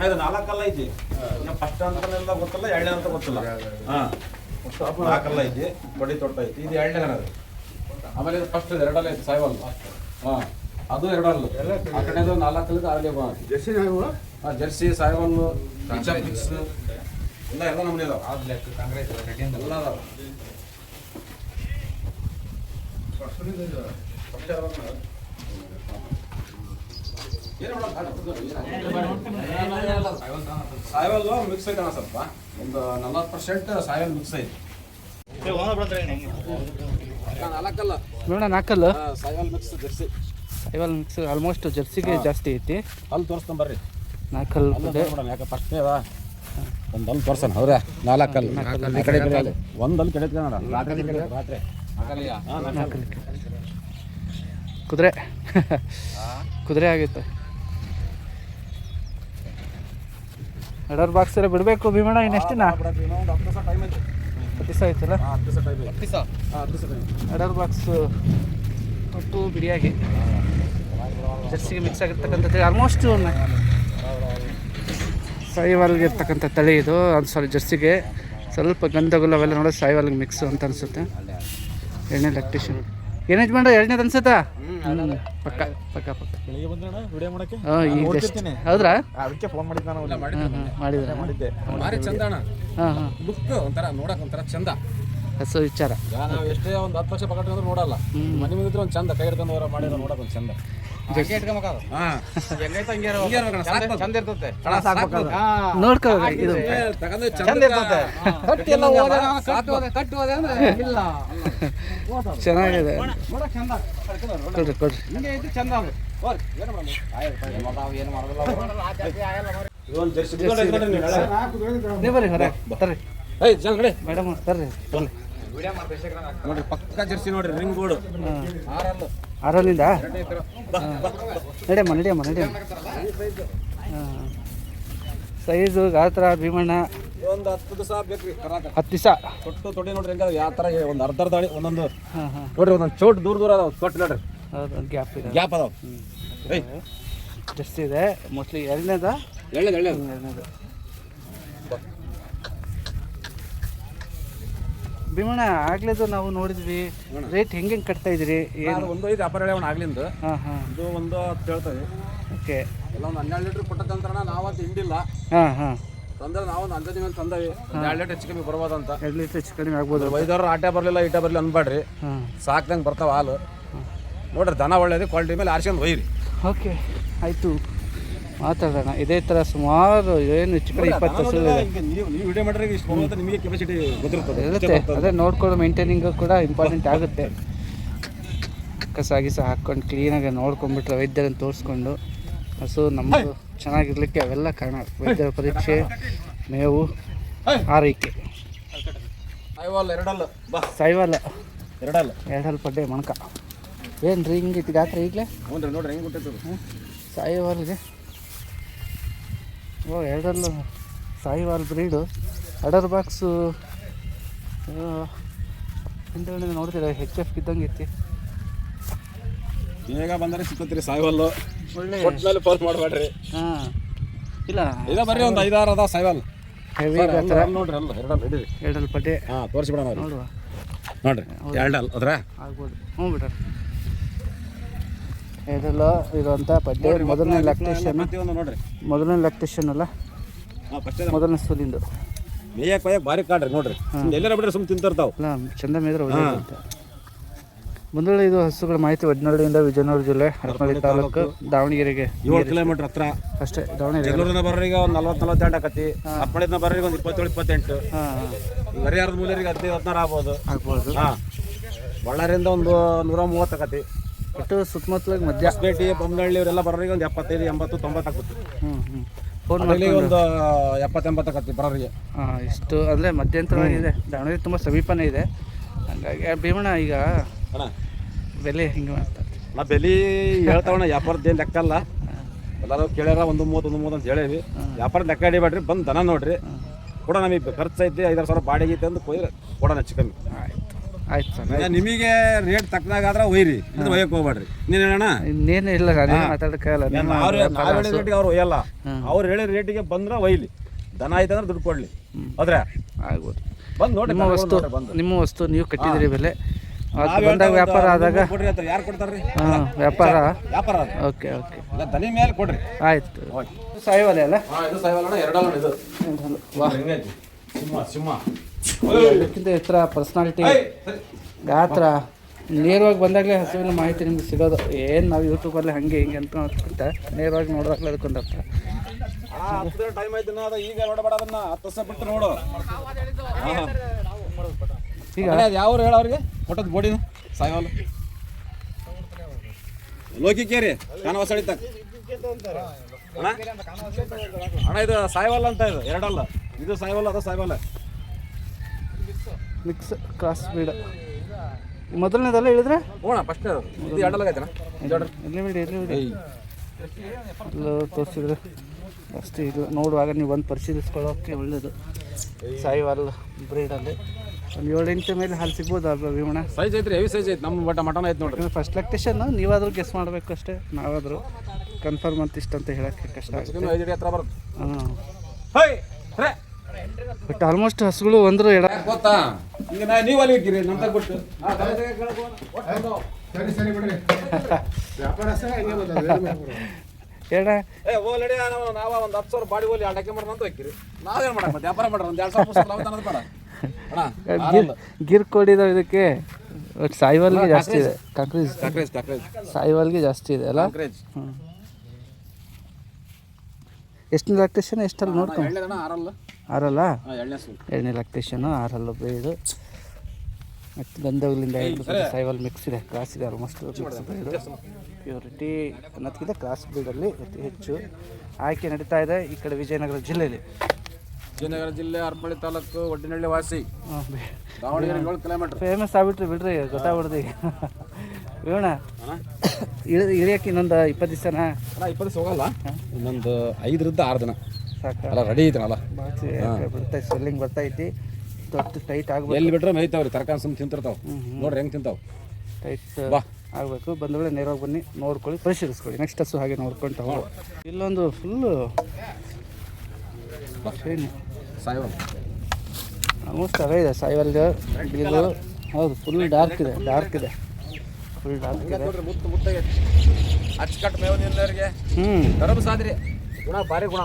ಇದು 4 ಅಲ್ಲ ಐತಿ. ಫಸ್ಟ್ ಅಂತಾನೆಲ್ಲ ಗೊತ್ತಲ್ಲ, 2ನೇ ಅಂತ ಗೊತ್ತಿಲ್ಲ. ಹಾಂ 4 ಅಲ್ಲ ಐತಿ, ಬಡಿ ತೊಟ್ಟ ಐತಿ. ಇದು 2ನೇ ಅದು. ಆಮೇಲೆ ಇದು ಫಸ್ಟ್ 2 ಅಲ್ಲ ಐತಿ ಸಾಯಿವಲ್. ಹಾಂ ಅದು 2 ಅಲ್ಲ. ಆ ಕಡೆದು 4 ಅಲ್ಲಿದ್ದು 6 ಜರ್ಸಿ. ಹಾಂ ಜರ್ಸಿ ಸಾಯಿವಲ್ಲು ಮಿಕ್ಸ್ ಎಲ್ಲ ನಮ್ಮನೆ ಇದಾವೆ. ಎಲ್ಲ ಅದಾವೆ. ಸಾಯಿವಲ್ ಮಿಕ್ಸ್ ಐತೆ ಸ್ವಲ್ಪ, ಒಂದು 40% ಸಾಯಿವಲ್ ಮಿಕ್ಸ್ ಐತೆ. 4 Sahiwal mix Jersey. Sahiwal mix almost ಜರ್ಸಿಗೆ ಜಾಸ್ತಿ ಐತಿ. ಅಲ್ಲಿ ತೋರಿಸ್ತಾನೆ ಬರ್ರಿ. 4 ನೋಡೋಣ, ಯಾಕೆ ಫಸ್ಟ್ನೇ ಅದ ಒಂದು ಅಲ್ಲಿ ತೋರ್ಸೋಣ. ಹೌದಾ 4 ಅಲ್ಲಿ ಒಂದು ಅಲ್ಲಿ ಕೆಡೈತೆ ನೋಡ. ರಾತ್ರಿ ಕುದುರೆ ಆಗೈತೆ. ಎಡರ್ ಬಾಕ್ಸ್ ಎಲ್ಲ ಬಿಡಬೇಕು ಭೀಮಣ್ಣ. ಇನ್ನೆಷ್ಟಿನ 10 ದಿವಸ ಆಯ್ತಲ್ಲ. ಎಡರ್ ಬಾಕ್ಸ್ ಒಟ್ಟು ಬಿಡಿಯಾಗಿ ಜರ್ಸಿಗೆ ಮಿಕ್ಸ್ ಆಗಿರ್ತಕ್ಕಂಥ ತಳಿ. ಆಲ್ಮೋಸ್ಟ್ ಸಾಯಿವಾಲ್ಗೆ ಇರ್ತಕ್ಕಂಥ ತಳಿ ಇದು. ಅದು ಸ್ವಲ್ಪ ಜರ್ಸಿಗೆ ಸ್ವಲ್ಪ ಗಂಧಗಳು ಅವೆಲ್ಲ ನೋಡೋದು ಸಾಯಿವಾಲ್ಗೆ ಮಿಕ್ಸ್ ಅಂತ ಅನ್ಸುತ್ತೆ. 2ನೇ ಲ್ಯಾಕ್ಟೇಷನ್ ಏನು ಯಜಮಾನ್ರ 2ನೇದು ಅನ್ಸುತ್ತಾ? ಪಕ್ಕ ಪಕ್ಕ ಪಕ್ಕ. ಈಗ ಜಸ್ಟ್ ಹೌದ್ರಾ? ಅದಕ್ಕೆ ಫೋನ್ ಮಾಡಿದ್ದೆ. ಮಾಡಿದ್ದೆ. ಹಾಂ ಹಾಂ ಲುಕ್ ಒಂಥರ ನೋಡಕ್ಕೆ ಒಂಥರ ಚಂದ. ಹಸು ವಿಚಾರ. ನಾವು ಎಷ್ಟೇ ಒಂದು 10 ವರ್ಷ ಪಕ್ಕಟ್ಟು ನೋಡಲ್ಲ. ಮನೆ ಮುಂದಿದ್ರೆ ಒಂದು ಚಂದ, ಕೈ ಹಿಡ್ಕೊಂಡು ಮಾಡಿರೋ ನೋಡಕ್ಕೆ ಒಂದು ಚಂದ. ನೋಡ್ಕೋ ಇದು ಚೆನ್ನಾಗಿದೆ. ಕೊಡ್ರಿ ಕೊಡ್ರಿ. ನೀವು ಬರ್ರಿ ಹೊರ ಬರ್ರಿ ಮೇಡಮ್ ಬರ್ರಿ. ನೋಡ್ರಿ ಪಕ್ಕ ಜರ್ಸಿ ನೋಡ್ರಿ, ರಿಂಗ್ ಬೋರ್ಡ್ 6 ನಡಿಯಮ್ಮ. ಹಾಂ ಸೈಜು ಗಾತ್ರ ಭೀಮಣ್ಣ ಒಂದು 10 ದಿವಸ ಬೇಕ್ರಿ. 10 ದಿವಸ ತೊಟ್ಟು ತೊಡಿ ನೋಡ್ರಿ ಹೆಂಗ ಯಾವ ಥರ ಒಂದು ಅರ್ಧ ದಾಳಿ ಒಂದೊಂದು. ಹಾಂ ಹಾಂ ನೋಡ್ರಿ ಒಂದೊಂದು ಚೋಟ್ ದೂರ ಅದಾವ ತೊಟ್ಟು ನೋಡ್ರಿ. ಹೌದು ಗ್ಯಾಪ್ ಇದೆ. ಗ್ಯಾಪ್ ಅದಾವ. ಜಸ್ಟ್ ಇದೆ ಮೋಸ್ಟ್ಲಿ 2ನೇದ. 2ನೇದು ಭೀಮಣ್ಣ. ಆಗ್ಲೇದು ನಾವು ನೋಡಿದ್ವಿ ರೇಟ್ ಹೆಂಗೆ ಕಟ್ತಾ ಇದ್ದೀರಿ? ಏನು ಒಂದು 5 ವ್ಯಾಪಾರ ಹೇಳಿ ಆಗ್ಲಿಂದ. ಹಾಂ ಹಾಂ ಇದು ಒಂದು 10 ಹೇಳ್ತೇವೆ. ಓಕೆ. ಎಲ್ಲ ಒಂದು 12 ಲೀಟ್ರ್ ಕೊಟ್ಟಂತರ ನಾವಂತ ಹಿಂಡಿಲ್ಲ. ಹಾಂ ಹಾಂ ತಂದ್ರೆ ನಾವು ಒಂದು ಅಂದಾಜು ಮೇಲೆ ತಂದವಿ. 2 ಲೀಟ್ರ್ ಹೆಚ್ಚು ಕಮ್ಮಿ ಬರ್ಬೋದಂತ. 2 ಲೀಟ್ರ್ ಹೆಚ್ಚು ಕಡಿಮೆ ಆಗ್ಬೋದು. ವೈದವ್ರು ಆಟೆ ಬರಲಿಲ್ಲ ಈಟ ಬರಲಿ ಅನ್ಬೇಡ್ರಿ. ಹಾಂ ಸಾಕ್ದಂಗೆ ಬರ್ತಾವ ಹಾಲು. ನೋಡ್ರಿ ದನ ಒಳ್ಳೇದು, ಕ್ವಾಲಿಟಿ ಮೇಲೆ ಆರ್ಸ್ಕೊಂಡು ಒಯ್ಯಿರಿ. ಓಕೆ ಆಯಿತು, ಮಾತಾಡೋಣ. ಇದೇ ಥರ ಸುಮಾರು ಏನು ಹೆಚ್ಚು ಕಡೆ 20 ಹಸು ಇದೆ. ನೀವು ವಿಡಿಯೋ ಮಾಡಿದ್ರೆ ಇಷ್ಟು ಬರುತ್ತೆ, ನಿಮಗೆ ಕೆಪಾಸಿಟಿ ಗೊತ್ತಿರ್ತದೆ. ಇರುತ್ತೆ, ಅದೇ ನೋಡ್ಕೊಂಡು ಮೇಂಟೈನಿಂಗು ಕೂಡ ಇಂಪಾರ್ಟೆಂಟ್ ಆಗುತ್ತೆ. ಕಸ ಗಿಸ ಹಾಕ್ಕೊಂಡು ಕ್ಲೀನಾಗಿ ನೋಡ್ಕೊಂಡ್ಬಿಟ್ರೆ ವೈದ್ಯರನ್ನು ತೋರಿಸ್ಕೊಂಡು ಹಸು ನಮ್ಮದು ಚೆನ್ನಾಗಿರ್ಲಿಕ್ಕೆ ಅವೆಲ್ಲ ಕಾರಣ. ವೈದ್ಯರ ಪರೀಕ್ಷೆ, ಮೇವು, ಆರೈಕೆ. ಸಾಯಿವಾಲ 2 ಪಡ್ಡೆ ಮಣಕ ಏನು ರೀ ಹಿಂಗೆ ಐತಿ ಗಾತ್ರ ಈಗಲೇ? ಹ್ಞೂ ರೀ ನೋಡ್ರಿ ಹೆಂಗೆ ಗೊತ್ತಾಯ್ತದೆ ಸಾಯಿವಾಲ್ಗೆ. ಓ 2 ಸಾಯಿವಾಲ್ ಬ್ರೀಡು. ಎಡರ್ ಬಾಕ್ಸು ಹಿಂದೆ ನೋಡ್ತೀರಾ HF ಇದ್ದಂಗೆ ಐತಿ. ಬೇಗ ಬಂದರೆ ಸಿಕ್ಕತ್ರಿ ಸಾಯಿವಲ್ಲು. ಒಳ್ಳೆ ಮೇಲೆ ಫೋನ್ ಮಾಡಬೇಡ್ರಿ. ಹಾಂ ಇಲ್ಲ ಇದ ಬರ್ರಿ ಒಂದು 5-6 ಅದ ಸಾಯಿವಲ್. ಹೆವಿ ಗಾತ್ರ ನೋಡ್ರಿ ಅಲ್ಲ 2 ಪಡ್ಡೆ. ಹಾಂ ತೋರಿಸ್ಬಿಡೋಣ ನೋಡುವ ನೋಡ್ರಿ 2 ಅದ್ರ ಆಗ್ಬೋದು. ಹ್ಞೂ ಬಿಡ್ರಿ 2 ಇರುವಂಥ ಪಡ್ಡೆ. ಮೊದಲನೇ ಲ್ಯಾಕ್ಟೇಷನ್ ನೋಡ್ರಿ, ಮೊದಲನೇ ಲ್ಯಾಕ್ಟೇಷನ್ ಅಲ್ಲ, ಮೊದಲನೇ ಸೂಲಿಂದು. ಮೇಯಕ್ಕೆ ಭಾರಿ ಕಾಡ್ರಿ ನೋಡ್ರಿ. ಎಲ್ಲರ ಬಿಡ್ರಿ ಸುಮ್ಮನೆ ತಿಂತಿರ್ತಾವ. ಅಲ್ಲ ಚಂದ ಮೇದ್ರೆ ಒಳ್ಳೆಯದು ಅಂತ. ಮುಂದೊಳ್ಳೆ ಇದು ಹಸುಗಳ ಮಾಹಿತಿ ವಡ್ನಳ್ಳಿಯಿಂದ ವಿಜಯನಗರ ಜಿಲ್ಲೆ ಹರಪನಹಳ್ಳಿ ತಾಲೂಕು ದಾವಣಗೆರೆಗೆ 7 ಕಿಲೋಮೀಟರ್ ಹತ್ರ ಅಷ್ಟೇ. ದಾವಣಗೆರೆ ಬೆಂಗಳೂರಿನ ಬರೋರಿಗೆ ಒಂದು 40-42 ಆಕತಿ. ಹರಪನಹಳ್ಳಿನ ಬರೋರಿಗೆ ಒಂದು 27-28. ಹರಿಹರದ ಮೂಲೆಯರಿಗೆ 15-16 ಆಗ್ಬೋದು. ಹಾಂ ಬಳ್ಳಾರಿಯಿಂದ ಒಂದು 130 ಆಕತಿ. ಒಟ್ಟು ಸುತ್ತಮುತ್ತಲಿಗೆ ಮಧ್ಯ ಹೊಸಪೇಟೆ, ಬೊಮ್ಮನಹಳ್ಳಿ ಇವರೆಲ್ಲ ಬರೋರಿಗೆ ಒಂದು 75-80-90 ಆಗ್ತದೆ. ಫೋನ್ ಒಂದು 70-80 ಆಕತಿ ಬರೋರಿಗೆ. ಹಾಂ ಇಷ್ಟು ಅಂದರೆ ಮಧ್ಯಂತರವಾಗಿದೆ. ದಾವಣಗೆರೆ ತುಂಬ ಸಮೀಪನೇ ಇದೆ. ಹಾಗಾಗಿ ಭೀಮಣ್ಣ ಈಗ ಬೆಲೆ ಹಿಂಗೆ ಮಾಡ್ತಾರೆ. ನಾ ಬೆಲೆ ಹೇಳ್ತಾವಣ್ಣ, ವ್ಯಾಪಾರದ್ದೇನು ಲೆಕ್ಕ ಅಲ್ಲ. ಎಲ್ಲರೂ ಕೇಳ್ಯಾರ 130 ಅಂತ ಹೇಳೇವಿ. ವ್ಯಾಪಾರದ ಲೆಕ್ಕ ಹಿಡಿಬೇಡ್ರಿ, ಬಂದು ದನ ನೋಡ್ರಿ. ಕೂಡ ನಮಗೆ ಖರ್ಚು ಐತಿ, 5,000 ಬಾಡಿಗೆ ಐತೆ ಅಂತ ಕೊಯ್ದ್ರೆ ಕೊಡೋಣ ಹೆಚ್ಚು ಕಮ್ಮಿ. ಆಯಿತು. ಆಯ್ತು ಸರ್. ಈಗ ನಿಮಗೆ ರೇಟ್ ತಕ್ಕನಾಗಾದ್ರೆ ಒಯ್ರಿ, ಇದು ಒಯ್ಯಕ್ಕೆ ಹೋಗ್ಬೇಡ್ರಿ. ನೀನು ಹೇಳೋಣ, ಇನ್ನೇನು ಇಲ್ಲ ನಾನು ಮಾತಾಡೋಕ್ಕಾಗಲ್ಲ. ನಾವು ಹೇಳಿದ ರೇಟಿಗೆ ಅವ್ರು ಒಯ್ಯಲ್ಲ, ಅವ್ರು ಹೇಳಿದ ರೇಟಿಗೆ ಬಂದ್ರೆ ಒಯ್ಲಿ. ದನ ಆಯ್ತಂದ್ರೆ ದುಡ್ಡು ಕೊಡಲಿ. ಆದ್ರೆ ಆಗ್ಬೋದು. ಬಂದು ನೋಡಿ, ನಿಮ್ಮ ವಸ್ತು ನೀವು ಕಟ್ಟಿದಿರಿ ಬೆಲೆ, ಬಂದಾಗ ವ್ಯಾಪಾರ ಆದಾಗ ಕೊಡ್ರಿ ಅಂತ ಯಾರು ಕೊಡ್ತಾರ್ರಿ? ವ್ಯಾಪಾರ ವ್ಯಾಪಾರ ಓಕೆ ಓಕೆ ಇಲ್ಲ, ದನಿ ಮೇಲೆ ಕೊಡ್ರಿ. ಆಯ್ತು. ಸಾಯಿವಾಲೆ ಅಲ್ಲ? ಇದು ಸಾಯಿವಾಲ ಎರಡಲ್ಲ ಇದು. ವಾಹ್, ಹೆಂಗೈತಿ? ಸಿಂಹ ಅದಕ್ಕಿಂತ ಎತ್ತರ, ಪರ್ಸ್ನಾಲಿಟಿ, ಗಾತ್ರ, ನೇರವಾಗಿ ಬಂದಾಗಲೇ ಹಸುವಿನ ಮಾಹಿತಿ ನಿಮ್ಗೆ ಸಿಗೋದು. ಏನು ನಾವು ಯೂಟ್ಯೂಬಲ್ಲಿ ಹಾಗೆ ಹಿಂಗೆ ಅಂತ ನೇರವಾಗಿ ನೋಡಿದಾಗಲೇ ಅದಕ್ಕೊಂದು ಅರ್ಥ. ಟೈಮ್ ಆಯ್ತು ಈಗ ನೋಡಬೇಡ, ಅದನ್ನ 10 ವರ್ಷ ಬಿಟ್ಟು ನೋಡು. ಈಗ ಯಾವ ಹೇಳ ಅವ್ರಿಗೆ ಕೊಟ್ಟದ್ ಬೋಡಿನ ಸಾಯಿವಾಲ ಲೋಕಿ ಕೇರಿ ಕಾನ ಹೊಸಳಿತ ಅಣ್ಣ, ಇದು ಸಾಯಿವಾಲ ಅಂತ, ಇದು ಎರಡಲ್ಲ, ಇದು ಸಾಯಿವಾಲ, ಅದು ಸಾಯಿವಾಲ ಮಿಕ್ಸ್ ಕ್ರಾಸ್ ಬೀಡ್. ಮೊದಲನೇದಲ್ಲ ಹೇಳಿದ್ರೆ ಹೋಣ ಫಸ್ಟ್ ಇದು ಎರಡಲ್ಲಾಗೈತಣ್ಣ. ಎಲ್ಲಿ ಬಿಡಿ ಎಲ್ಲ ತೋರಿಸಿದ್ರೆ ಅಷ್ಟೇ. ಇದು ನೋಡುವಾಗ ನೀವು ಬಂದು ಪರಿಶೀಲಿಸ್ಕೊಳ್ಳೋಕ್ಕೆ ಒಳ್ಳೆಯದು. ಸಾಯಿವಾಲ್ ಬ್ರೀಡಲ್ಲಿ ಒಂದು 7 ಇಂಚ್ ಮೇಲೆ ಹಾಲು ಸಿಗ್ಬೋದು ಅಲ್ವಾ ಭೀಮಣ್ಣ? ಸೈಜ್ ಐತ್ರಿ, ಹೆವಿ ಸೈಜ್ ಐತೆ. ನಮ್ಮ ಮಟನ್ ಐತೆ ನೋಡ್ರಿ. ಫಸ್ಟ್ ಲ್ಯಾಕ್ಟೇಷನ್ ನೀವಾದರೂ ಗೆಸ್ ಮಾಡಬೇಕು ಅಷ್ಟೇ, ನಾವಾದರೂ ಕನ್ಫರ್ಮ್ ಅಂತ ಇಷ್ಟ ಅಂತ ಹೇಳೋಕ್ಕೆ ಕಷ್ಟ ಆಗುತ್ತೆ. 5 ಅಡಿ ಹತ್ರ ಬರುತ್ತೆ. ಬಟ್ ಆಲ್ಮೋಸ್ಟ್ ಹಸುಗಳು ಒಂದ್ರು ಎಡ ಗೊತ್ತಾ? ಈಗ ನೀವು ಅಲ್ಲಿ ಹೋಗಿರಿ ನಮ್ಮ ತಗೊಟ್ಟು ಹೇಳ ಓಲ್ರೆಡಿ ನಾವ ಒಂದು 10,000 ಬಾಡಿ ಹೋಲಿ ಆಟಕ್ಕೆ ಮಾಡೋಣ ಅಂತ ಹೋಗಿರಿ. ನಾವೇನು ಮಾಡಕ್ಕೆ ಮತ್ತೆ ವ್ಯಾಪಾರ ಮಾಡ್ರಿ, ಒಂದು 2,000 ಬೇಡ ಗಿರ್ ಕೊಡಿದಾವೆ ಇದಕ್ಕೆ. ಬಟ್ ಸಾಯಿವಾಲ್ಗೆ ಜಾಸ್ತಿ ಇದೆ. ಕಾಂಕ್ರೀಜ್ ಸಾಯಿವಾಲ್ಗೆ ಜಾಸ್ತಿ ಇದೆ ಅಲ್ಲ? ಹ್ಞೂ. ಎಷ್ಟು ಲ್ಯಾಕ್ಟೇಷನ್ ಎಷ್ಟಲ್ಲ ನೋಡ್ಕೊಂಡು? 6 ಎರಡನೇ ಲ್ಯಾಕ್ಟೇಷನು, 6 ಬೇಡು ಮತ್ತು ಗಂಧಗಳಿಂದ ಸಾಯಿವಾಲ್ ಮಿಕ್ಸ್ ಇದೆ, ಕ್ರಾಸ್ ಇದೆ. ಆಲ್ಮೋಸ್ಟ್ ಮಿಕ್ಸ್ ಬೇಡು ಪ್ಯೂರಿಟಿ ಅನ್ನೋದಕ್ಕಿಂತ ಕ್ರಾಸ್ ಬೀಡಲ್ಲಿ ಅತಿ ಹೆಚ್ಚು ಆಯ್ಕೆ ನಡೀತಾ ಇದೆ ಈ ಕಡೆ ವಿಜಯನಗರ ಜಿಲ್ಲೆಯಲ್ಲಿ. ವಿಜಯನಗರ ಜಿಲ್ಲೆ ಹರಪಳ್ಳಿ ತಾಲೂಕು ಒಡ್ಡಿನಹಳ್ಳಿ ವಾಸಿ, ದಾವಣಗೆರೆ 7 ಕಿಲೋಮೀಟರ್. ಫೇಮಸ್ ಆಗ್ಬಿಟ್ರಿ ಬಿಡ್ರಿ, ಗೊತ್ತಾಗ್ಬಿಡ್ದು ಈಗ. ಹೇಳೋಣ ಇಳಿಯಕ್ಕೆ ಇನ್ನೊಂದು 20 ದಿವಸನ? 20 ದಿವಸ ಹೋಗಲ್ಲ, ಇನ್ನೊಂದು 5ರಿಂದ 6 ದಿನ ಸಾಕು. ಅಲ್ಲ ರೆಡಿ ಐತನಲ್ಲ, ಬಿಡ್ತೈತಿ, ಸ್ವೆಲ್ಲಿಂಗ್ ಬರ್ತೈತಿ, ದೊಡ್ಡ ಟೈಟ್ ಆಗ್ಬೇಕು. ಎಲ್ಲಿ ಬಿಟ್ರೆ ಮೇಯ್ತಾವ್ರಿ, ತರಕಾರಿ ಸುಮ್ಮನೆ ತಿಂತಿರ್ತಾವೆ ನೋಡ್ರಿ ಹೆಂಗೆ ತಿಂತಾವೆ. ಟೈಟ್ ಆಗಬೇಕು. ಬಂದವೇಳೆ ನೇರವಾಗಿ ಬನ್ನಿ, ನೋಡ್ಕೊಳ್ಳಿ, ಪರಿಶೀಲಿಸ್ಕೊಳ್ಳಿ. ನೆಕ್ಸ್ಟ್ ಹಸು ಹಾಗೆ ನೋಡ್ಕೊಂಡು ತಗೋ. ಇಲ್ಲೊಂದು ಫುಲ್ಲು ಆಲ್ಮೋಸ್ಟ್ ಅವೇ ಇದೆ ಸಾಯಿವಾಲ್ದು ಇದು. ಹೌದು, ಫುಲ್ ಡಾರ್ಕ್ ಇದೆ, ಫುಲ್ ಡಾರ್ಕ್ ಇದೆ. ಅಚ್ಚುಕಟ್ಟು ಮೇವು ನಿಲ್ಲರಿಗೆ ಗರಬ್ ಸಾದ್ರಿ ಗುಣ, ಭಾರಿ ಗುಣ.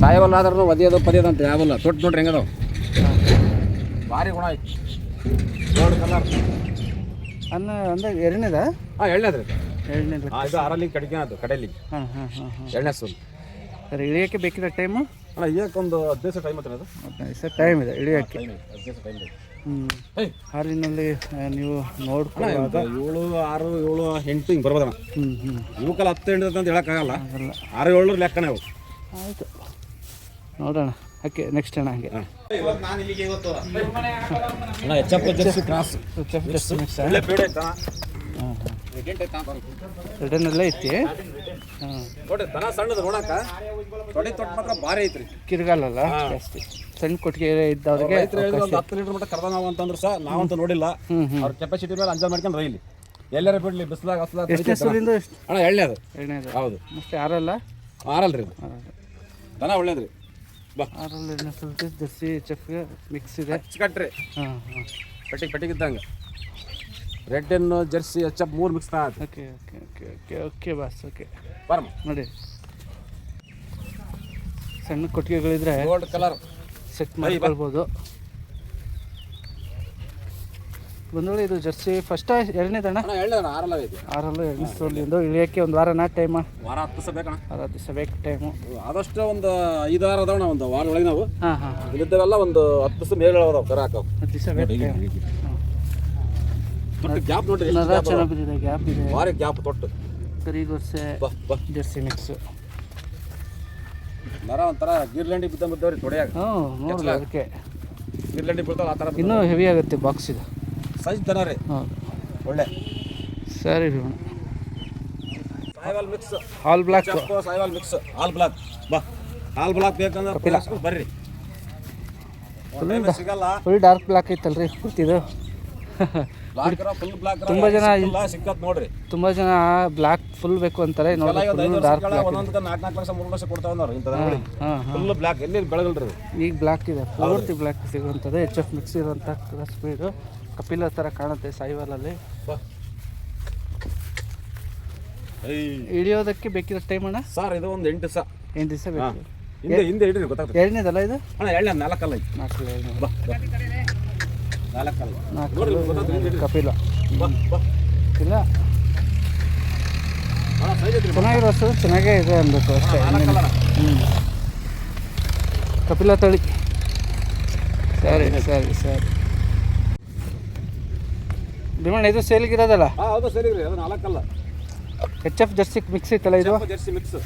ಸಾಯವಲ್ಲ ಆದ್ರೂ ಒದಿಯೋದು ಪದಿಯೋದು ಅಂತ ಯಾವಲ್ಲ. ತೊಟ್ಟು ನೋಡ್ರಿ ಹೆಂಗದಾವ, ಭಾರಿ ಗುಣ ಐತಿ. ನೋಡಿ ಕಲರ್ ಅಂದ್ರೆ ಎರಡನೇದಾ? ಎರಡನೇದ್ರಿ. ಎರಡನೇದು ಇದು 6 ಕಡಿಕೆ ಅದು ಕಡೆಯಲ್ಲಿ. ಎರಡನೇ ಸೂಲ್ ಸರ್. ಇಳಿಯೋಕ್ಕೆ ಬೇಕಿರೋ ಟೈಮು? ಅಣ್ಣ ಇಳಿಯೋಕ್ಕೊಂದು 15 ದಿವಸ ಟೈಮ್ ಹತ್ರ. 15 ದಿವಸ ಟೈಮ್ ಇದೆ ಇಳಿಯೋಕ್ಕೆ. 15 ದಿವಸ ಟೈಮ್ ಇದೆ. ಹಾಲಿನಲ್ಲಿ ನೀವು ನೋಡ್ಕೊಳ್ಳಿ. 7, 6, 7, 8 ಹಿಂಗೆ ಬರ್ಬೋದಣ್ಣ. ಇವಕ್ಕಲ್ಲ 10 8 ಅಂತ ಹೇಳೋಕ್ಕಾಗಲ್ಲ. 6, 7 ಲೆಕ್ಕನೇ ಅವು. ಆಯಿತು, ನೋಡೋಣ. ಓಕೆ, ನೆಕ್ಸ್ಟ್ ಅಣ್ಣ ಹಂಗೆ ರಿಟರ್ನಲ್ಲೇ ಐತಿ. ನೋಡ್ರಿ ದನ ಸಣ್ಣದು ನೋಡಕ್ಕ, ತೊಡೆ ತೊಟ್ಟು ಮಾತ್ರ ಭಾರಿ ಐತ್ರಿ. ಕಿರ್ಗಾಲಲ್ಲ ಜಾಸ್ತಿ, ಸಣ್ಣ ಕೊಟ್ಟಿಗೆ ಇದ್ದವ್ರಿಗೆ 10 ಲೀಟರ್ ಮಟ್ಟ ಕರ್ದ ನಾವು ಅಂತಂದ್ರೆ ಸಹ ನಾವಂತೂ ನೋಡಿಲ್ಲ. ಅವ್ರ ಕೆಪಾಸಿಟಿ ಮೇಲೆ ಅಂಜಲ್ ಮಾಡ್ಕೊಂಡು ರೈಲಿ ಎಲ್ಲಾರ ಬಿಡ್ಲಿ ಬಿಸಿಲಾಗ ಹಸ್ಲಾಗ. ಎಷ್ಟನೇ ಸೂಲಿಂದ? ಅಣ್ಣ ಎರಡನೇದು. ಹೌದು, ಮತ್ತೆ 6 6 ಇದು ದನ ಒಳ್ಳೇದ್ರಿ. ಬಾ 6 ಎರಡನೇ ಸೂಲ್ತಿ ಜರ್ಸಿ ಚೆಫ್ಗೆ ಮಿಕ್ಸ್ ಇದೆ. ಕಟ್ರಿ ಪಟ್ಟಿಗಿದ್ದಂಗೆ ರೆಡ್ ಎನ್ನು ಜರ್ಸಿ ಎಚ್-ಎಫ್ 3 ಮಿಕ್ಸ್ ಆಯ್ತು. Okay okay okay okay okay boss. Okay Burma ನೋಡಿ, ಸಣ್ಣ ಕೊಟ್ಟಿಗೆಗಳಿದ್ರೆ ಗೋಲ್ಡ್ ಕಲರ್ ಸೆಟ್ ಮಾಡ್ಕೊಳ್ಬೋದು. ಬಂದೋಳಿ ಇದು ಜರ್ಸಿ ಫಸ್ಟ್ ಎರಡನೇದಣ್ಣ? 6 ಎರಡನೇ ಸೋಲಿಂದ ಇಳಿಯೋಕ್ಕೆ ಒಂದು ವಾರನ ಟೈಮ? ವಾರ 10 ದಿವಸ ಬೇಕಣ್ಣ. 10 ದಿವಸ ಬೇಕು ಟೈಮು. ಆದಷ್ಟು ಒಂದು 5 6 ಅದಾವಣ್ಣ, ಒಂದು ವಾರ ಒಳಗೆ ನಾವು. ಹಾಂ ಇಲ್ಲಿದ್ದವೆಲ್ಲ ಒಂದು 10 ದಿವಸ ಮೇಲೆ ಅದಾವ ಕರ ಹಾಕವು. 10 ದಿವಸ ಬೇಕು. ತೊಟ್ಟು ಗ್ಯಾಪ್ ನೋಡ್ರಿ, ನರ ಚೆನ್ನಾಗಿ ಬಿದ್ದಿದೆ, ಗ್ಯಾಪ್ ಇದೆ, ಭಾರಿ ಗ್ಯಾಪ್. ತೊಟ್ಟು ಕರಿಗೊರ್ಸೆ ಜರ್ಸಿ ಮಿಕ್ಸ್. ನರ ಒಂಥರ ಗಿರ್ಲಂಡಿ ಬಿದ್ದವ್ರಿ ತೊಡೆಯಾಗ. ನೋಡ್ರಿ, ಅದಕ್ಕೆ ಗಿರ್ಲಂಡಿ ಬೀಳ್ತಾವ ಆ ಥರ. ಇನ್ನೂ ಹೆವಿ ಆಗುತ್ತೆ ಬಾಕ್ಸ್ ಇದು. ಸೈಜ್ ದನ ರೀ, ಹೌದು. ಒಳ್ಳೆ ಸರಿ Bheemanna. Sahiwal mix, all black. Sahiwal mix, all black. ಬಾ, ಆಲ್ ಬ್ಲಾಕ್ ಬೇಕಂದ್ರೆ ಬರ್ರಿ. ಸಿಗಲ್ಲ. ಫುಲ್ ಡಾರ್ಕ್ ಬ್ಲಾಕ್ ಐತಲ್ರಿ ಇದು. ಬ್ಲಾಕ್ ಫುಲ್ ಬ್ಲಾಕ್ ತುಂಬ ಜನ ಸಿಕ್ಕತ್ ನೋಡ್ರಿ. ತುಂಬ ಜನ ಬ್ಲ್ಯಾಕ್ ಫುಲ್ ಬೇಕು ಅಂತಾರೆ. ನೋಡಿ ಡಾರ್ಕ್ ಒಂದೊಂದಕ್ಕೆ 4 ಲಕ್ಷ 3 ಲಕ್ಷ ಕೊಡ್ತಾವ ಇಂಥ ಹಾಂ ಫುಲ್ ಬ್ಲಾಕ್ ಎಲ್ಲಿ ಬೆಳಗಲ್ರಿ. ಈಗ ಬ್ಲ್ಯಾಕ್ ಇದೆ, ಪೂರ್ತಿ ಬ್ಲ್ಯಾಕ್ ಸಿಗುವಂಥದ್ದು. HF ಮಿಕ್ಸ್ ಇರುವಂಥ ಸ್ಪೀಡು ಕಪಿಲ ಥರ ಕಾಣುತ್ತೆ ಸಾಯಿವಾಲಲ್ಲಿ. ಇಳಿಯೋದಕ್ಕೆ ಬೇಕಿರೋ ಟೈಮ್ ಅಣ್ಣ ಸರ್ ಇದು ಒಂದು 8 ದಿವಸ 8 ದಿವಸ ಬೇಕು. ಹಿಂದೆ ಹಿಡಿರಿ ಗೊತ್ತಾಗ್ತದೆ. ಎರಡನೇದಲ್ಲ ಇದು? ಅಣ್ಣ ಎರಡನೇ 4 ಕಲ್ಲ ಐತಿ. 4 ಕಲ್ಲ ಕಪಿಲ ಇಲ್ಲ ಚೆನ್ನಾಗಿರೋ ಹಸು ಚೆನ್ನಾಗೇ ಇದೆ ಅನ್ಬೇಕು ಅಷ್ಟೇ. ಕಪಿಲ ತಳಿ. ಸರಿ ಸರಿ ಸರಿ ಭೀಮಣ್ಣ, ಇದು ಸೇಲ್ಗಿರೋದಲ್ಲ? ಹೌದು ಸರಿ ರೀ, ಅದು 4 ಕಲ್ಲ HF ಜರ್ಸಿ ಮಿಕ್ಸ್ ಐತಲ್ಲ ಇದು? Jersey mix.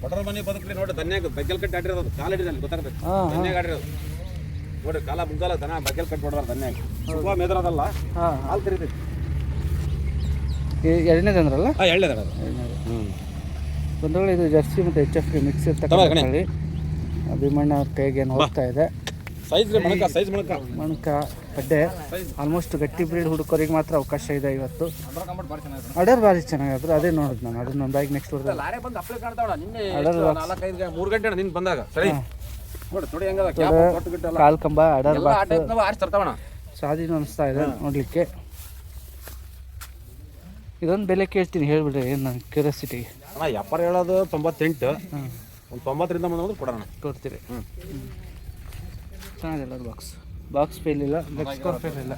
ಬಡವ್ರ ಮನೆ ಬದುಕ್ರಿ ನೋಡಿ, ಧನ್ಯಾಗ ಬಗ್ಗೆಲ್ ಕಟ್ಟಿ ಆಡಿರೋದು, ಕಾಲು ಹಿಡಿದಲ್ಲಿ ಗೊತ್ತಾಗ್ತದೆ. ಧನ್ಯಾಗ ಆಡಿರೋದು ನೋಡಿ, ಕಾಲ ಮುಗ್ಗಾಲ ದನ ಬಗ್ಗೆಲ್ ಕಟ್ಟಿ ಹೊಡ್ದಾರ ಧನ್ಯಾಗ. ಸುಖ ಮೇದ್ರದಲ್ಲ, ಹಾಲು ಕರಿತೈತಿ. ಎರಡನೇದು ಅಂದ್ರಲ್ಲ? ಎರಡನೇದು. ಬಂದಗಳು ಇದು ಜರ್ಸಿ ಮತ್ತು HF ಮಿಕ್ಸ್ ಇರ್ತಕ್ಕಂಥ ತಳಿ. ಭೀಮಣ್ಣ ಅವ್ರ ಕೈಗೆ ಏನು ಹೋಗ್ತಾ ಇದೆ. ಸೈಜ್ ಮಣಕ ಪಡ್ಡೆ ಆಲ್ಮೋಸ್ಟ್ ಗಟ್ಟಿ ಬ್ರೀಡ್ ಹುಡುಕರಿಗೆ ಮಾತ್ರ ಅವಕಾಶ ಇದೆ ಇವತ್ತು. ಅಡರ್ ಭಾರಿ ಚೆನ್ನಾಗಾದ್ರು, ಅದೇ ನೋಡಿದ್ ನಾನು. ಅದನ್ನ ಒಂದು ಬೈಕ್ ನೆಕ್ಸ್ಟ್ ಹೊಡೆದ ಕಾಲ್ ಕಂಬ ಅಡರ್ ಸಾದಿನೂ ಅನಿಸ್ತಾ ಇದೆ ನೋಡ್ಲಿಕ್ಕೆ. ಇದೊಂದು ಬೆಲೆ ಕೇಳ್ತೀನಿ, ಹೇಳ್ಬಿಡ್ರಿ ಏನು ನನ್ನ ಕ್ಯೂರಿಯಾಸಿಟಿಗೆ. ವ್ಯಾಪಾರ ಹೇಳೋದು 98, ಒಂದು 90ರಿಂದ ಮುಂದೆ ಕೊಡೋಣ ಕೊಡ್ತೀರಿ. ಚೆನ್ನಾಗಿಲ್ಲ ಬಾಕ್ಸ್ ಫೇಲ್ ಇಲ್ಲ, ಲೆಗ್ ಸ್ಕೋರ್ ಫೇಲ್ ಇಲ್ಲ.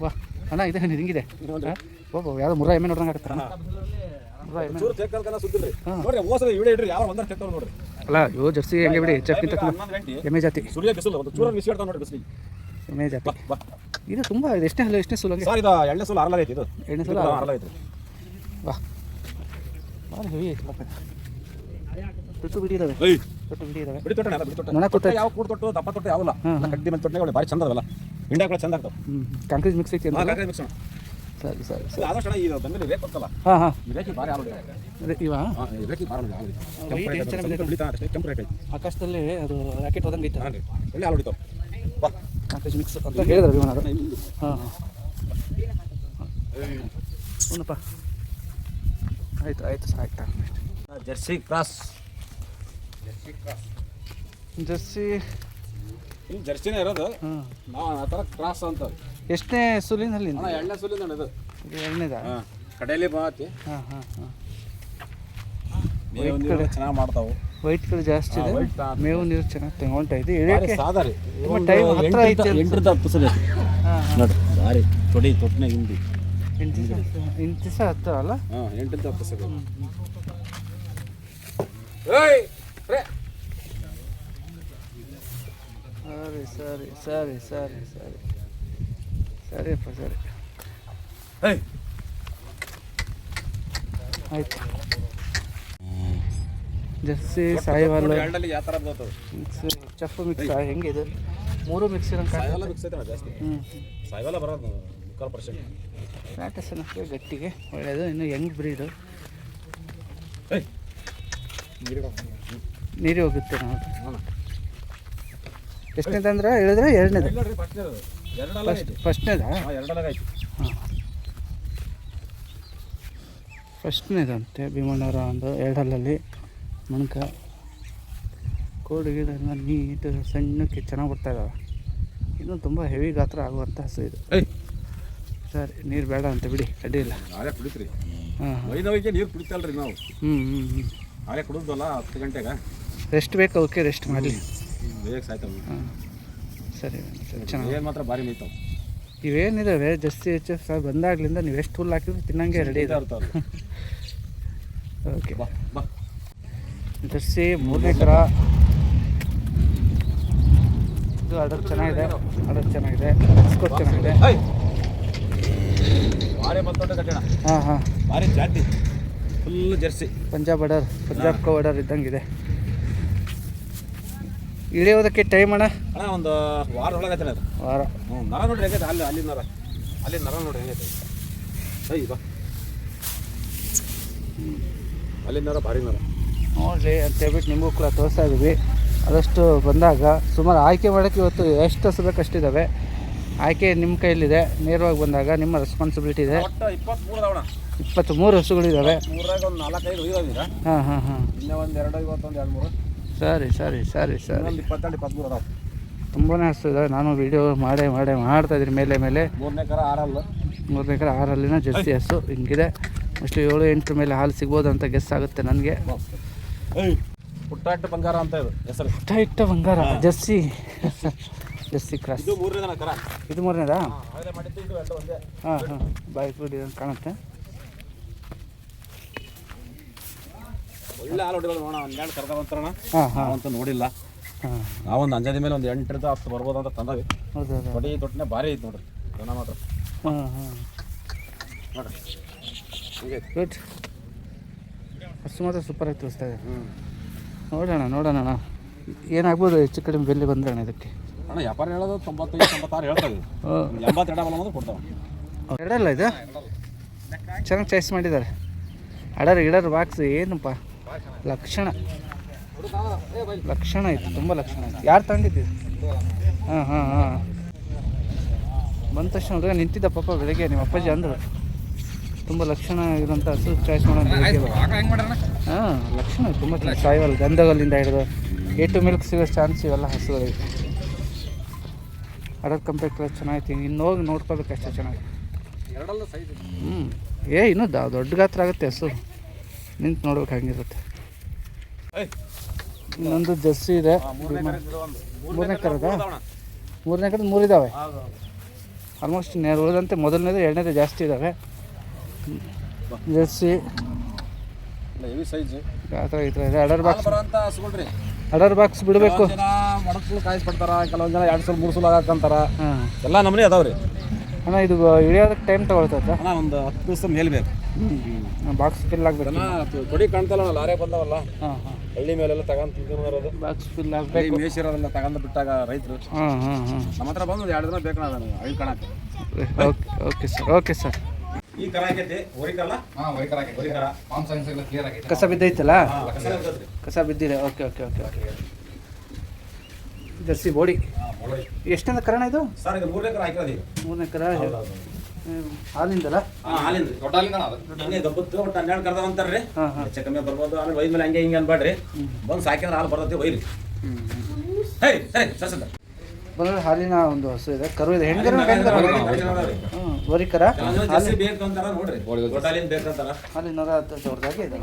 ವಾ ಅಣ್ಣ, ಇದೆ ಹಿಂಗಿದೆ. ಓಹೋ, ಯಾವ್ದು ಮುರ ಎಮ್ಮೆ ನೋಡ್ದಂಗೆ ಆಗತ್ತೆ. ಅಲ್ಲ ಇವು ಜರ್ಸಿ ಹೆಂಗೆ ಬಿಡಿ, ಎಮ್ಮೆ ಜಾತಿ. ಎಮ್ಮೆ ಜಾತಿ ಇದು ತುಂಬ ಇದು. ಎಷ್ಟನೇ ಸೂಲು? ಎರಡನೇ ಸೂಲು ಆರಲ್ಲ ಐತಿ. ಇದು ಎರಡನೇ ಸೂಲು ಆರಲ್ಲ ಐತಿ. ವಾಹ್, ಭಾಳ ಹೆವಿ ಐತಿ. ತೊಟ್ಟು ಬಿಡಿ ಇದಾವೆ, ತೊಟ್ಟು ಬಿಡಿ ಇದಾವೆ. ನೊಣ ಕೂತ ಯಾವ ಕೂಡ್ ತೊಟ್ಟು ದಪ್ಪ ತೊಟ್ಟು ಯಾವಲ್ಲ ಕಡ್ಡಿ ಮೇಲೆ ತೊಟ್ಟೆ ಭಾರಿ ಚಂದ ಅದಲ್ಲ. ಇಂಡಿಯಾಗಳು ಚಂದ ಆಗ್ತಾವೆ. ಕಾಂಕ್ರೀಟ್ ಮಿಕ್ಸ್ ಐತಿ. ಮಿಕ್ಸ್ ಸರಿ ಸರಿ ಸರಿ. ಆದಷ್ಟು ಈ ಬಂದಲ್ಲಿ ರೇಟ್ ಗೊತ್ತಲ್ಲ. ಹಾಂ ರೇಖಿ ಭಾರಿ ಆರೋಗ್ಯ. ಇವಾ ರೇಖಿ ಭಾರಿ ಕೆಂಪು ರೇಟ್ ಐತಿ. ಆಕಾಶದಲ್ಲಿ ಅದು ರಾಕೆಟ್ ಹೋದಂಗೆ ಐತೆ. ಒಳ್ಳೆ ಹಾಲು ಹೊಡಿತಾವೆ. ಬಾ ಕಾಂಕ್ರೀಟ್ ಮಿಕ್ಸ್ ಅಂತ ಹೇಳಿದ್ರು ವಿಮಾನ. ಹಾಂ ಹ್ಞೂನಪ್ಪ, ಆಯ್ತು ಆಯ್ತು ಆಯ್ತು. Jersey cross. ಜರ್ಸಿ ಇಲ್ಲಿ ಜರ್ಸಿನೇ ಇರೋದು. ನಾವು ಆ ಥರ ಕ್ರಾಸ್ ಅಂತ. ಎಷ್ಟನೇ ಸೂಲಿನಲ್ಲಿ? ಎರಡನೇ ಸೂಲಿಂದ ಇದು ಎರಡನೇದಾ? ಕಡೆಯಲ್ಲಿ ಬಾತಿ. ಹಾಂ ಹಾಂ ಹಾಂ. ಮೇವು ನೀರು ಚೆನ್ನಾಗಿ ಮಾಡ್ತಾವೆ. ವೈಟ್ ಕಲರ್ ಜಾಸ್ತಿ ಇದೆ, ಮೇವು ನೀರು ಚೆನ್ನಾಗಿ ತಗೊಂತಾ ಇದೆ. ಸಾಧಾರಿ ಟೈಮ್ ಹತ್ರ ಐತೆ. 8ರಿಂದ 10 ಸಲ ನೋಡಿ, ಭಾರಿ ತೊಡಿ ತೊಟ್ಟಿನಾಗ ಹಿಂಡಿ 8 ದಿವಸ ಹತ್ತು ಅಲ್ಲ? 8ರಿಂದ 10 ಸಲ. ಸರಿ ಸರಿ ಸರಿ ಸರಿ ಸರಿ ಸರಿಯಪ್ಪ, ಸರಿ ಆಯ್ತು. ಜರ್ಸಿ ಸಾಯಿವಾಲ್ ಮಿಕ್ಸ್, ಚಫ್ ಮಿಕ್ಸ್ ಹೆಂಗಿದೆ? 3 ಮಿಕ್ಸ್ ಇರೋ ಜಾಸ್ತಿ. ಸಾಯಿವಾಲ ಬರೋದು 3% ಫ್ಯಾಟಸ್ ಗಟ್ಟಿಗೆ ಒಳ್ಳೆಯದು. ಇನ್ನು ಯಂಗ್ ಬ್ರೀಡು, ನೀರು ಹೋಗುತ್ತೆ ನೋಡಿ. ಎಷ್ಟನೇದಂದ್ರೆ ಹೇಳಿದ್ರೆ? ಎರಡನೇದು. ಫಸ್ಟ್ನೇದಾ? ಹಾಂ, ಫಸ್ಟ್ನೇದಂತೆ ಭೀಮಣ್ಣವರ ಒಂದು ಎರಡಲ್ಲಲ್ಲಿ. ಮಣಕ ಕೋಡು ಗಿಡ ನೀಟು ಸಣ್ಣಕ್ಕೆ ಚೆನ್ನಾಗಿ ಬರ್ತಾ ಇದ್ದಾವೆ. ಇನ್ನೂ ತುಂಬ ಹೆವಿ ಗಾತ್ರ ಆಗುವಂಥ ಹಸು ಇದು. ಸರಿ, ನೀರು ಬೇಡ ಅಂತ ಬಿಡಿ, ಅಡ್ಡಿ ಇಲ್ಲ. ಕುಡಿತ್ರಿ. ಹಾಂ, ನೀರು ಕುಡಿತಲ್ರಿ ನಾವು. ನಾಳೆ ಕುಡಿದ್ವಲ್ಲ 10 ಗಂಟೆಗೆ. ರೆಸ್ಟ್ ಬೇಕು ಅವಕ್ಕೆ, ರೆಸ್ಟ್ ಮಾಡಲಿ. ಬೇಗ ಸಾಯ್ತಾವೆ. ಹಾಂ, ಸರಿ ಸರಿ, ಚೆನ್ನಾಗಿ ಮಾತ್ರ ಭಾರಿ ಮೇಯ್ತಾವೆ. ಇವೇನಿದ್ದಾವೆ ಜರ್ಸಿ HF ಬಂದಾಗ್ಲಿಂದ ನೀವು ಎಷ್ಟು ಹುಲ್ಲು ಹಾಕಿದ್ರು ತಿನ್ನಂಗೆ ರೆಡಿ ಇದೆ. ಓಕೆ, ಬಾ ಜರ್ಸಿ 3ನೇ ಕರ. ಇದು ಆರ್ಡರ್ ಚೆನ್ನಾಗಿದೆ, ಆರ್ಡರ್ ಚೆನ್ನಾಗಿದೆ, ಸ್ಕೋರ್ ಚೆನ್ನಾಗಿದೆ. ಹಾಂ ಹಾಂ, ಭಾರಿ ಜಾತಿ ಫುಲ್ ಜರ್ಸಿ. ಪಂಜಾಬ್ ಕೋ ಆರ್ಡರ್ ಇದ್ದಂಗಿದೆ. ಇಳಿಯೋದಕ್ಕೆ ಟೈಮ್ ಅಣ್ಣ? ಒಂದು ವಾರ ಒಳಗೆ ಆಯ್ತಾನೆ ಅದು. ವಾರ. ನರ ನೋಡ್ರಿ ಹೇಗೈತೆ, ಅಲ್ಲಿ ನರ ನೋಡ್ರಿ ಹೇಗೈತೆ. ಬಾ ಅಲ್ಲಿಂದ ಭಾರಿ ನರ ನೋಡಿರಿ ಅಂತೇಳ್ಬಿಟ್ಟು ನಿಮಗೂ ಕೂಡ ತೋರಿಸ್ತಾ ಇದ್ದೀವಿ. ಆದಷ್ಟು ಬಂದಾಗ ಸುಮಾರು ಆಯ್ಕೆ ಮಾಡೋಕ್ಕೆ ಇವತ್ತು ಎಷ್ಟು ಹಸು ಬೇಕಷ್ಟಿದ್ದಾವೆ. ಆಯ್ಕೆ ನಿಮ್ಮ ಕೈಯಲ್ಲಿದೆ. ನೇರವಾಗಿ ಬಂದಾಗ ನಿಮ್ಮ ರೆಸ್ಪಾನ್ಸಿಬಿಲಿಟಿ ಇದೆ. ಒಟ್ಟು 23 ಅದಾವಣ. 23 ಹಸುಗಳಿದ್ದಾವೆ. 3 ಒಂದು 4-5 ಒಯ್ಯೋದಿಲ್ಲ. ಹಾಂ ಹಾಂ ಹಾಂ. ಇನ್ನೇ ಒಂದು 2 ಇವತ್ತೊಂದು 2-3 ಸರಿ ಸರಿ ಸರಿ ಸರಿ. ಇನ್ನೊಂದು 22-23 ಅದಾವೆ. ತುಂಬಾ ಹಸು ಇದ್ದಾವೆ. ನಾನು ವೀಡಿಯೋ ಮಾಡ್ತಾಯಿದ್ದೀನಿ ಮೇಲೆ. 3ನೇ ಕರ 6 ಅಲ್ಲ. 3ನೇ ಕರ 6 ಜರ್ಸಿ ಹಸು ಹಿಂಗಿದೆ. ಮೋಸ್ಟ್ಲಿ 7-8 ಮೇಲೆ ಹಾಲು ಸಿಗ್ಬೋದು ಅಂತ ಗೆಸ್ ಆಗುತ್ತೆ ನನಗೆ. ಪುಟ್ಟಾಟ ಬಂಗಾರ ಅಂತ ಇದು ಹೆಸರು. ಪುಟ್ಟ ಬಂಗಾರ ಜರ್ಸಿ ಕ್ರಾಸ್. ಇದು 3ನೇ ಕರ. ಇದು 3ನೇದಾ? ಅದೇ ಮಾಡಿದ್ದು ಇದು 2 ಒಂದೇ. ಹಾಂ ಹಾಂ. ಬಾಯಿ ಬಿಡಿ ಅಂತ ಕಾಣುತ್ತೆ. ಒಳ್ಳೆ ಹಾಲು ಹೊಡಿಗಳು ನೋಡೋಣ. ಒಂದು 2 ಕರ್ಕೊಂಬಂತಾರಣ. ಹಾಂ ಹಾಂ ಅಂತ ನೋಡಿಲ್ಲ. ಹಾಂ. ನಾವೊಂದು ಅಂಜಾದಿ ಮೇಲೆ ಒಂದು 8-10 ಬರ್ಬೋದು ಅಂತ ತಂದಾವಿ. ಹೌದು ಹೌದು. ತೊಟ್ಟಿನೇ ಭಾರಿ ಐತೆ ನೋಡ್ರಿ ಜನ ಮಾತ್ರ. ಹಾಂ ಹಾಂ. ನೋಡ್ರಿ ಹಂಗೆ ಗುಡ್. ಹಸು ಮಾತ್ರ ಸೂಪರ್ ಆಗಿ ತೋರಿಸ್ತಾ ಇದೆ. ನೋಡೋಣ ಏನಾಗ್ಬೋದು ಹೆಚ್ಚು ಕಡಿಮೆ ಬೆಲೆ ಬಂದ್ರೆ ಅಣ್ಣ ಇದಕ್ಕೆ. ಅಣ್ಣ ವ್ಯಾಪಾರ ಹೇಳೋದು 95-96 ಹೇಳ್ತಾ ಇದ್ದೀವಿ. 82 ಬಲ್ಲ ಅನ್ನೋದು ಕೊಡ್ತಾವೆ. ಎರಡಲ್ಲ ಇದು ಚೆನ್ನಾಗಿ ಚಾಯ್ಸ್ ಮಾಡಿದ್ದಾರೆ. ಇಡರ್ ಬಾಕ್ಸ್ ಏನಪ್ಪ ಲಕ್ಷಣ ಐತೆ. ತುಂಬ ಲಕ್ಷಣ ಐತೆ. ಯಾರು ತಗೊಂಡಿದ್ದೀವಿ? ಹಾಂ ಹಾಂ ಹಾಂ. ಬಂದ ತಕ್ಷಣ ಹುಡುಗ ನಿಂತಿದ್ದ ಪಾಪ ಬೆಳಗ್ಗೆ. ನಿಮ್ಮ ಅಪ್ಪಾಜಿ ಅಂದರು ತುಂಬ ಲಕ್ಷಣ ಇರೋಂಥ ಹಸು ಚಾಯ್ಸ್ ಮಾಡೋದು. ಹಾಂ ಲಕ್ಷಣ ತುಂಬ ಚೆನ್ನಾಗಿ ಸಾಯಿವಲ್ ಗಂಧಗಲ್ಲಿಂದ ಹಿಡಿದು A2 ಮಿಲ್ಕ್ ಸಿಗೋ ಚಾನ್ಸ್ ಇವೆಲ್ಲ ಹಸುಗಳಿಗೆ. ಅಡರ್ ಕಂಪೇರ್ ಚೆನ್ನಾಗಿತ್ತು. ಇನ್ನು ಹೋಗಿ ನೋಡ್ಕೋಬೇಕು ಅಷ್ಟೇ ಚೆನ್ನಾಗಿ. ಇನ್ನೂ ದೊಡ್ಡ ಗಾತ್ರ ಆಗುತ್ತೆ ಹಸು. ನಿಂತು ನೋಡ್ಬೇಕು ಹಂಗಿರುತ್ತೆ. ಇನ್ನೊಂದು ಜರ್ಸಿ ಇದೆ. 3ನೇ ಕರದ 3 ಇದ್ದಾವೆ. ಆಲ್ಮೋಸ್ಟ್ ಉಳಿದಂತೆ ಮೊದಲನೇದು 2ನೇದು ಜಾಸ್ತಿ ಇದ್ದಾವೆ. ಜರ್ಸಿ ಹೆವಿ ಸೈಜ್ ಆ ಥರ ಈ ಥರ ಇದೆ. ಅಡರ್ ಬಾಕ್ಸ್ ಬಿಡಬೇಕು. ಮಡಕ್ಲು ಕಾಯಿಸ್ಬಿಡ್ತಾರ. ಕೆಲವೊಂದು ಜನ 2 ಸಲ 3 ಸಲ ಹಾಕಂತಾರ. ಹಾಂ ಎಲ್ಲ ನಮ್ಮನೆ ಅದಾವ್ರಿ ಅಣ್ಣ. ಇದು ಇಳಿಯೋದಕ್ಕೆ ಟೈಮ್ ತೊಗೊಳ್ತೈತೆ ಅಣ್ಣ. ಒಂದು 10 ದಿವಸ ಮೇಲೆ ಬೇಕು. ಬಾಕ್ಸ್ ಫಿಲ್ ಆಗಬೇಕು. ತೊಡಿ ಕಾಣ್ತಲ್ಲ ಲಾರೆ ಬಂದವಲ್ಲ ಹಾಂ ಹಾಂ. ಹಳ್ಳಿ ಮೇಲೆಲ್ಲ ತಗೊಂಡು ತಿನ್ನೋದು. ಬಾಕ್ಸ್ ಫಿಲ್ ಆಗಬೇಕು. ಮೇಸಿರೋದೆಲ್ಲ ತಗೊಂಡು ಬಿಟ್ಟಾಗ ರೈತರು ಹಾಂ ಹಾಂ ಹಾಂ. ನಮ್ಮ ಹತ್ರ ಬಂದು 2 ದಿನ ಬೇಕು ನನಗೆ ಹಳ್ಳಿ ಕಾಣಕ್ಕೆ. Okay sir. ಈ ಕರ ಆಗೈತಿ ಹೊರಿಕಲ್ಲ. ಕಸ ಬಿದ್ದೈತಲ್ಲ. ಕಸ ಬಿದ್ದಿದೆ. ಓಕೆ. ಜರ್ಸಿ ಬೋಡಿ ಎಷ್ಟಂದ ಕರಣ ಇದು? ಸರ್ ಇದು 3ನೇ ಕರ ಹಾಕಿರೋದು. 3ನೇ ಕರ ಹಾಲಿಂದಲ್ಲ? ಹಾಲಿಂದ ದೊಡ್ಡ ಹಿಂಗೆ ಗಬ್ಬತ್ತು ಒಟ್ಟು 12 ಕರ್ದಾವ ಅಂತಾರ್ರಿ. ಹಾಂ ಹಾಂ. ಹೆಚ್ಚು ಕಮ್ಮಿ ಬರ್ಬೋದು. ಆಮೇಲೆ ಒಯ್ದ ಮೇಲೆ ಹಂಗೆ ಹಿಂಗೆ ಅನ್ಬೇಡ್ರಿ. ಬಂದು ಸಾಕಿದ್ರೆ ಹಾಲು ಬರ್ತೈತಿ ಒಯ್ರಿ. ಸರಿ ಸರ್ ಬಂದ್ರೆ ಹಾಲಿನ ಒಂದು ಹಸು ಇದೆ. ಕರು ಇದೆ. ಹೆಣ್ಗರು ವರಿಕರ ಬೇಕು ಅಂತಾರ ನೋಡ್ರಿ. ದೊಡ್ಡ ಹಾಲಿನ ಬೇಕಂತಾರ. ಹಾಲಿನ ನರ ದೊಡ್ಡದಾಗಿ ಇದೆ.